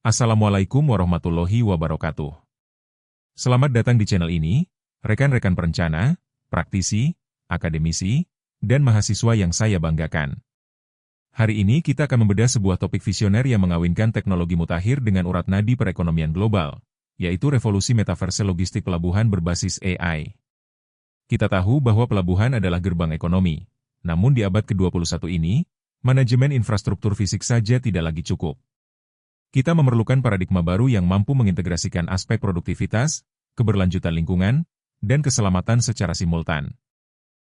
Assalamualaikum warahmatullahi wabarakatuh. Selamat datang di channel ini, rekan-rekan perencana, praktisi, akademisi, dan mahasiswa yang saya banggakan. Hari ini kita akan membedah sebuah topik visioner yang mengawinkan teknologi mutakhir dengan urat nadi perekonomian global, yaitu revolusi metaverse logistik pelabuhan berbasis AI. Kita tahu bahwa pelabuhan adalah gerbang ekonomi, namun di abad ke-21 ini, manajemen infrastruktur fisik saja tidak lagi cukup. Kita memerlukan paradigma baru yang mampu mengintegrasikan aspek produktivitas, keberlanjutan lingkungan, dan keselamatan secara simultan.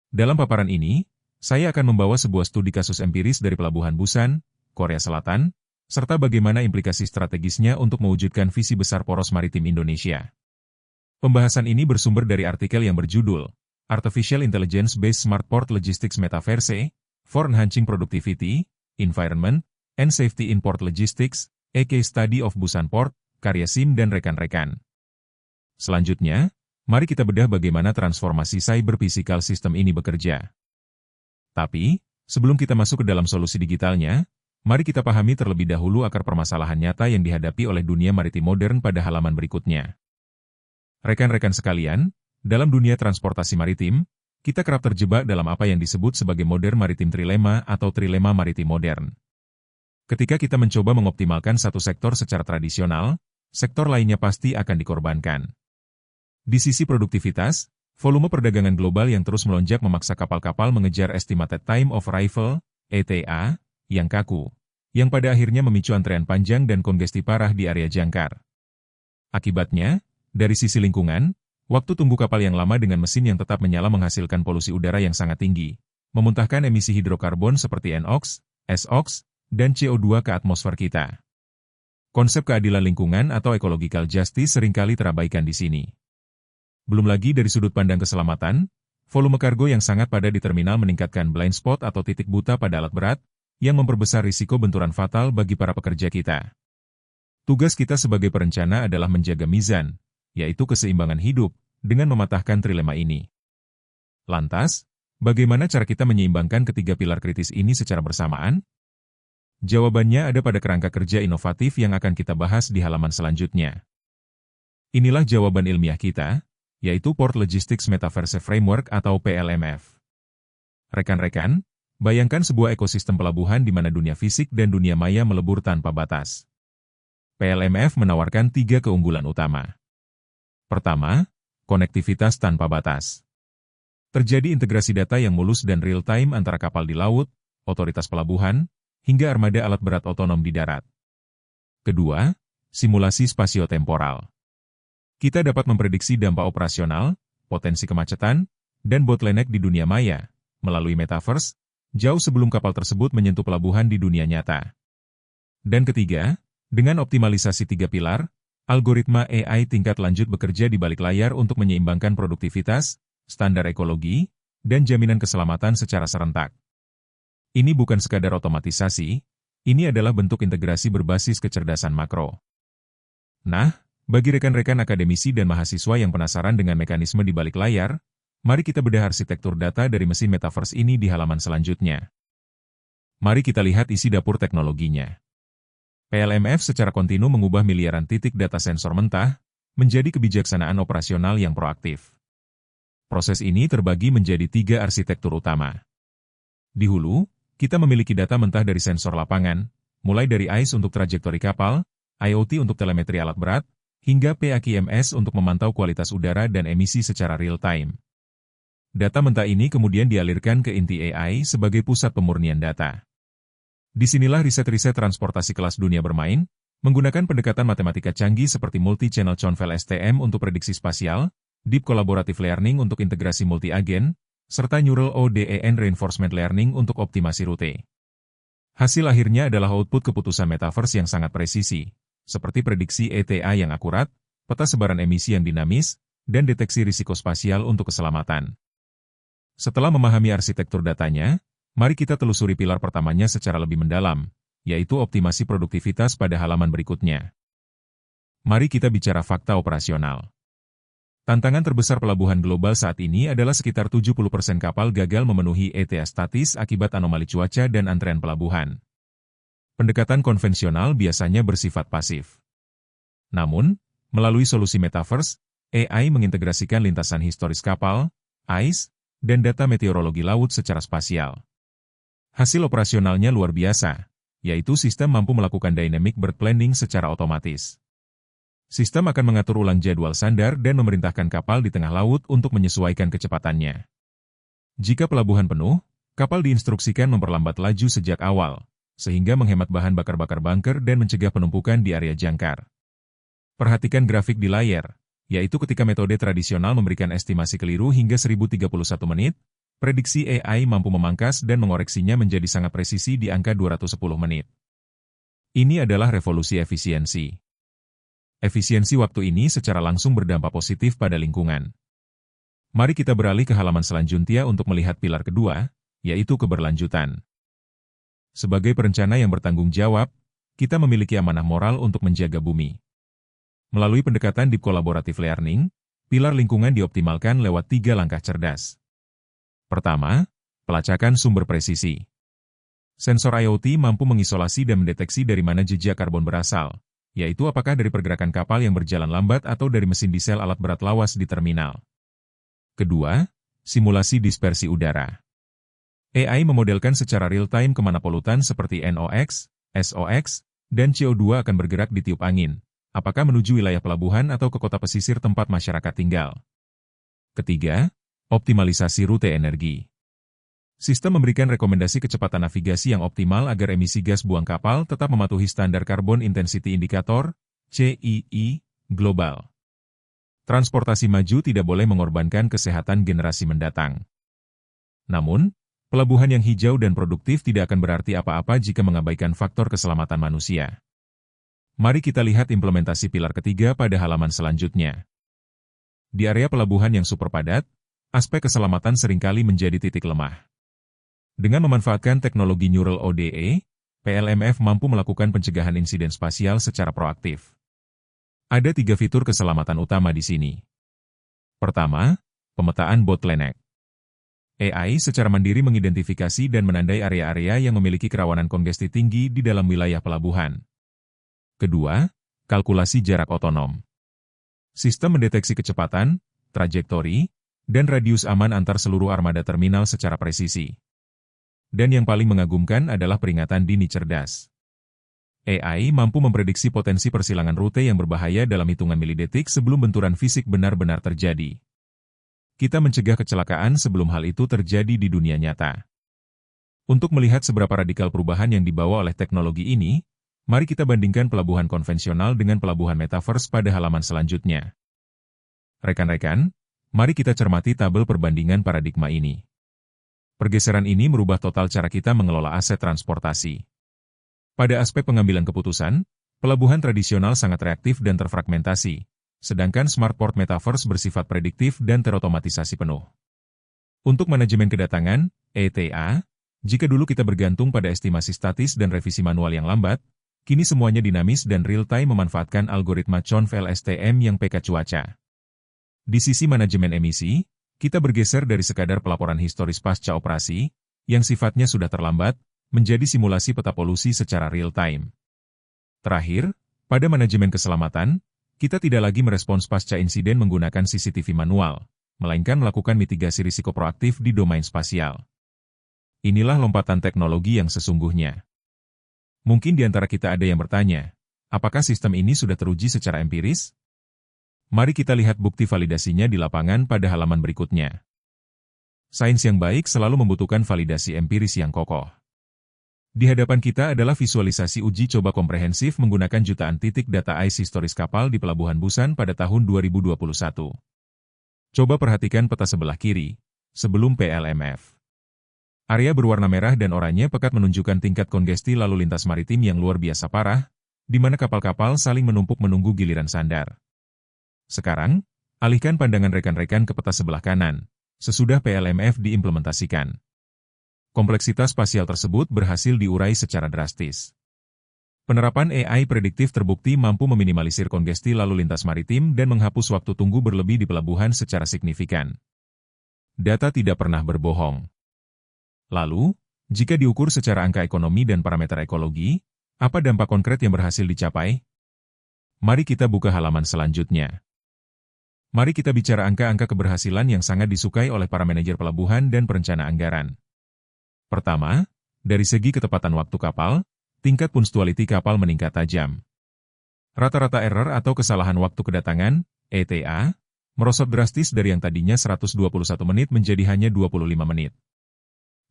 Dalam paparan ini, saya akan membawa sebuah studi kasus empiris dari Pelabuhan Busan, Korea Selatan, serta bagaimana implikasi strategisnya untuk mewujudkan visi besar poros maritim Indonesia. Pembahasan ini bersumber dari artikel yang berjudul Artificial Intelligence-Based Smart Port Logistics Metaverse for Enhancing Productivity, Environment, and Safety in Port Logistics, A Case Study of Busan Port, karya Sim dan rekan-rekan. Selanjutnya, mari kita bedah bagaimana transformasi cyber physical system ini bekerja. Tapi, sebelum kita masuk ke dalam solusi digitalnya, mari kita pahami terlebih dahulu akar permasalahan nyata yang dihadapi oleh dunia maritim modern pada halaman berikutnya. Rekan-rekan sekalian, dalam dunia transportasi maritim, kita kerap terjebak dalam apa yang disebut sebagai modern maritim trilema atau trilema maritim modern. Ketika kita mencoba mengoptimalkan satu sektor secara tradisional, sektor lainnya pasti akan dikorbankan. Di sisi produktivitas, volume perdagangan global yang terus melonjak memaksa kapal-kapal mengejar estimated time of arrival, ETA, yang kaku, yang pada akhirnya memicu antrean panjang dan kongesti parah di area jangkar. Akibatnya, dari sisi lingkungan, waktu tunggu kapal yang lama dengan mesin yang tetap menyala menghasilkan polusi udara yang sangat tinggi, memuntahkan emisi hidrokarbon seperti NOx, SOx, dan CO2 ke atmosfer kita. Konsep keadilan lingkungan atau ecological justice seringkali terabaikan di sini. Belum lagi dari sudut pandang keselamatan, volume kargo yang sangat padat di terminal meningkatkan blind spot atau titik buta pada alat berat, yang memperbesar risiko benturan fatal bagi para pekerja kita. Tugas kita sebagai perencana adalah menjaga mizan, yaitu keseimbangan hidup, dengan mematahkan trilema ini. Lantas, bagaimana cara kita menyeimbangkan ketiga pilar kritis ini secara bersamaan? Jawabannya ada pada kerangka kerja inovatif yang akan kita bahas di halaman selanjutnya. Inilah jawaban ilmiah kita, yaitu Port Logistics Metaverse Framework atau PLMF. Rekan-rekan, bayangkan sebuah ekosistem pelabuhan di mana dunia fisik dan dunia maya melebur tanpa batas. PLMF menawarkan 3 keunggulan utama. Pertama, konektivitas tanpa batas. Terjadi integrasi data yang mulus dan real-time antara kapal di laut, otoritas pelabuhan, hingga armada alat berat otonom di darat. Kedua, simulasi spasio-temporal. Kita dapat memprediksi dampak operasional, potensi kemacetan, dan bottleneck di dunia maya, melalui metaverse, jauh sebelum kapal tersebut menyentuh pelabuhan di dunia nyata. Dan ketiga, dengan optimalisasi 3 pilar, algoritma AI tingkat lanjut bekerja di balik layar untuk menyeimbangkan produktivitas, standar ekologi, dan jaminan keselamatan secara serentak. Ini bukan sekadar otomatisasi, ini adalah bentuk integrasi berbasis kecerdasan makro. Nah, bagi rekan-rekan akademisi dan mahasiswa yang penasaran dengan mekanisme di balik layar, mari kita bedah arsitektur data dari mesin metaverse ini di halaman selanjutnya. Mari kita lihat isi dapur teknologinya. PLMF secara kontinu mengubah miliaran titik data sensor mentah menjadi kebijaksanaan operasional yang proaktif. Proses ini terbagi menjadi 3 arsitektur utama. Di hulu, kita memiliki data mentah dari sensor lapangan, mulai dari ICE untuk trajektori kapal, IoT untuk telemetri alat berat, hingga PAKMS untuk memantau kualitas udara dan emisi secara real-time. Data mentah ini kemudian dialirkan ke inti AI sebagai pusat pemurnian data. Disinilah riset-riset transportasi kelas dunia bermain, menggunakan pendekatan matematika canggih seperti multi-channel Chonvel STM untuk prediksi spasial, deep collaborative learning untuk integrasi multi-agen, serta Neural ODEN Reinforcement Learning untuk optimasi rute. Hasil akhirnya adalah output keputusan metaverse yang sangat presisi, seperti prediksi ETA yang akurat, peta sebaran emisi yang dinamis, dan deteksi risiko spasial untuk keselamatan. Setelah memahami arsitektur datanya, mari kita telusuri pilar pertamanya secara lebih mendalam, yaitu optimasi produktivitas pada halaman berikutnya. Mari kita bicara fakta operasional. Tantangan terbesar pelabuhan global saat ini adalah sekitar 70% kapal gagal memenuhi ETA statis akibat anomali cuaca dan antrean pelabuhan. Pendekatan konvensional biasanya bersifat pasif. Namun, melalui solusi metaverse, AI mengintegrasikan lintasan historis kapal, ais, dan data meteorologi laut secara spasial. Hasil operasionalnya luar biasa, yaitu sistem mampu melakukan dynamic berth planning secara otomatis. Sistem akan mengatur ulang jadwal sandar dan memerintahkan kapal di tengah laut untuk menyesuaikan kecepatannya. Jika pelabuhan penuh, kapal diinstruksikan memperlambat laju sejak awal, sehingga menghemat bahan bakar bunker dan mencegah penumpukan di area jangkar. Perhatikan grafik di layar, yaitu ketika metode tradisional memberikan estimasi keliru hingga 1031 menit, prediksi AI mampu memangkas dan mengoreksinya menjadi sangat presisi di angka 210 menit. Ini adalah revolusi efisiensi. Efisiensi waktu ini secara langsung berdampak positif pada lingkungan. Mari kita beralih ke halaman selanjutnya untuk melihat pilar kedua, yaitu keberlanjutan. Sebagai perencana yang bertanggung jawab, kita memiliki amanah moral untuk menjaga bumi. Melalui pendekatan deep collaborative learning, pilar lingkungan dioptimalkan lewat 3 langkah cerdas. Pertama, pelacakan sumber presisi. Sensor IoT mampu mengisolasi dan mendeteksi dari mana jejak karbon berasal, yaitu apakah dari pergerakan kapal yang berjalan lambat atau dari mesin diesel alat berat lawas di terminal. Kedua, simulasi dispersi udara. AI memodelkan secara real-time kemana polutan seperti NOx, SOx, dan CO2 akan bergerak di tiup angin, apakah menuju wilayah pelabuhan atau ke kota pesisir tempat masyarakat tinggal. Ketiga, optimalisasi rute energi. Sistem memberikan rekomendasi kecepatan navigasi yang optimal agar emisi gas buang kapal tetap mematuhi standar Carbon Intensity Indicator, CII, global. Transportasi maju tidak boleh mengorbankan kesehatan generasi mendatang. Namun, pelabuhan yang hijau dan produktif tidak akan berarti apa-apa jika mengabaikan faktor keselamatan manusia. Mari kita lihat implementasi pilar ketiga pada halaman selanjutnya. Di area pelabuhan yang super padat, aspek keselamatan seringkali menjadi titik lemah. Dengan memanfaatkan teknologi Neural ODE, PLMF mampu melakukan pencegahan insiden spasial secara proaktif. Ada 3 fitur keselamatan utama di sini. Pertama, pemetaan bottleneck. AI secara mandiri mengidentifikasi dan menandai area-area yang memiliki kerawanan kongesti tinggi di dalam wilayah pelabuhan. Kedua, kalkulasi jarak otonom. Sistem mendeteksi kecepatan, trajektori, dan radius aman antar seluruh armada terminal secara presisi. Dan yang paling mengagumkan adalah peringatan dini cerdas. AI mampu memprediksi potensi persilangan rute yang berbahaya dalam hitungan milidetik sebelum benturan fisik benar-benar terjadi. Kita mencegah kecelakaan sebelum hal itu terjadi di dunia nyata. Untuk melihat seberapa radikal perubahan yang dibawa oleh teknologi ini, mari kita bandingkan pelabuhan konvensional dengan pelabuhan metaverse pada halaman selanjutnya. Rekan-rekan, mari kita cermati tabel perbandingan paradigma ini. Pergeseran ini merubah total cara kita mengelola aset transportasi. Pada aspek pengambilan keputusan, pelabuhan tradisional sangat reaktif dan terfragmentasi, sedangkan Smart Port Metaverse bersifat prediktif dan terotomatisasi penuh. Untuk manajemen kedatangan, ETA, jika dulu kita bergantung pada estimasi statis dan revisi manual yang lambat, kini semuanya dinamis dan real-time memanfaatkan algoritma CONV-LSTM yang peka cuaca. Di sisi manajemen emisi, kita bergeser dari sekadar pelaporan historis pasca operasi, yang sifatnya sudah terlambat, menjadi simulasi peta polusi secara real-time. Terakhir, pada manajemen keselamatan, kita tidak lagi merespons pasca insiden menggunakan CCTV manual, melainkan melakukan mitigasi risiko proaktif di domain spasial. Inilah lompatan teknologi yang sesungguhnya. Mungkin di antara kita ada yang bertanya, apakah sistem ini sudah teruji secara empiris? Mari kita lihat bukti validasinya di lapangan pada halaman berikutnya. Sains yang baik selalu membutuhkan validasi empiris yang kokoh. Di hadapan kita adalah visualisasi uji coba komprehensif menggunakan jutaan titik data ICE historis kapal di Pelabuhan Busan pada tahun 2021. Coba perhatikan peta sebelah kiri, sebelum PLMF. Area berwarna merah dan oranye pekat menunjukkan tingkat kongesti lalu lintas maritim yang luar biasa parah, di mana kapal-kapal saling menumpuk menunggu giliran sandar. Sekarang, alihkan pandangan rekan-rekan ke peta sebelah kanan, sesudah PLMF diimplementasikan. Kompleksitas spasial tersebut berhasil diurai secara drastis. Penerapan AI prediktif terbukti mampu meminimalisir kongesti lalu lintas maritim dan menghapus waktu tunggu berlebih di pelabuhan secara signifikan. Data tidak pernah berbohong. Lalu, jika diukur secara angka ekonomi dan parameter ekologi, Apa dampak konkret yang berhasil dicapai? Mari kita buka halaman selanjutnya. Mari kita bicara angka-angka keberhasilan yang sangat disukai oleh para manajer pelabuhan dan perencana anggaran. Pertama, dari segi ketepatan waktu kapal, tingkat punctuality kapal meningkat tajam. Rata-rata error atau kesalahan waktu kedatangan, ETA, merosot drastis dari yang tadinya 121 menit menjadi hanya 25 menit.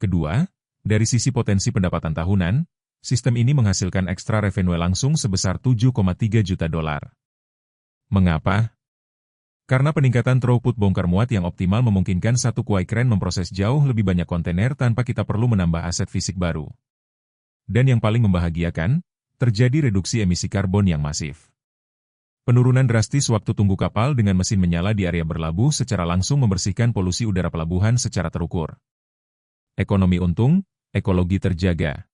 Kedua, dari sisi potensi pendapatan tahunan, sistem ini menghasilkan ekstra revenue langsung sebesar 7,3 juta dolar. Mengapa? Karena peningkatan throughput bongkar muat yang optimal memungkinkan satu kuai kren memproses jauh lebih banyak kontainer tanpa kita perlu menambah aset fisik baru. Dan yang paling membahagiakan, terjadi reduksi emisi karbon yang masif. Penurunan drastis waktu tunggu kapal dengan mesin menyala di area berlabuh secara langsung membersihkan polusi udara pelabuhan secara terukur. Ekonomi untung, ekologi terjaga.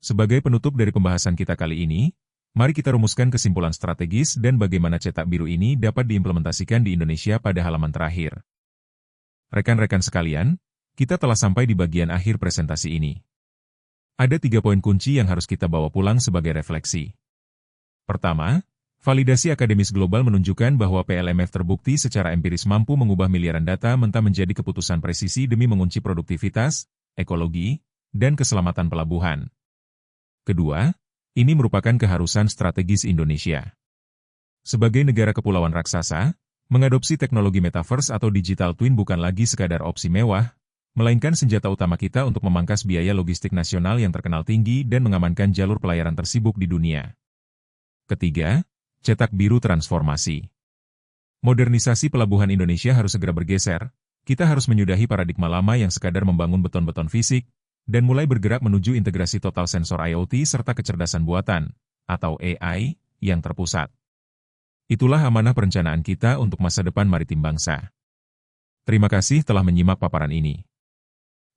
Sebagai penutup dari pembahasan kita kali ini, mari kita rumuskan kesimpulan strategis dan bagaimana cetak biru ini dapat diimplementasikan di Indonesia pada halaman terakhir. Rekan-rekan sekalian, kita telah sampai di bagian akhir presentasi ini. Ada 3 poin kunci yang harus kita bawa pulang sebagai refleksi. Pertama, validasi akademis global menunjukkan bahwa PLMF terbukti secara empiris mampu mengubah miliaran data mentah menjadi keputusan presisi demi mengunci produktivitas, ekologi, dan keselamatan pelabuhan. Kedua, ini merupakan keharusan strategis Indonesia. Sebagai negara kepulauan raksasa, mengadopsi teknologi metaverse atau digital twin bukan lagi sekadar opsi mewah, melainkan senjata utama kita untuk memangkas biaya logistik nasional yang terkenal tinggi dan mengamankan jalur pelayaran tersibuk di dunia. Ketiga, cetak biru transformasi. Modernisasi pelabuhan Indonesia harus segera bergeser, kita harus menyudahi paradigma lama yang sekadar membangun beton-beton fisik, dan mulai bergerak menuju integrasi total sensor IoT serta kecerdasan buatan, atau AI, yang terpusat. Itulah amanah perencanaan kita untuk masa depan maritim bangsa. Terima kasih telah menyimak paparan ini.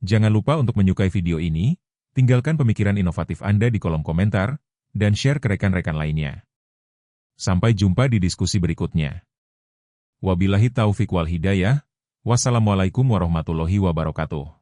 Jangan lupa untuk menyukai video ini, tinggalkan pemikiran inovatif Anda di kolom komentar, dan share ke rekan-rekan lainnya. Sampai jumpa di diskusi berikutnya. Wabillahi taufiq wal hidayah, wassalamualaikum warahmatullahi wabarakatuh.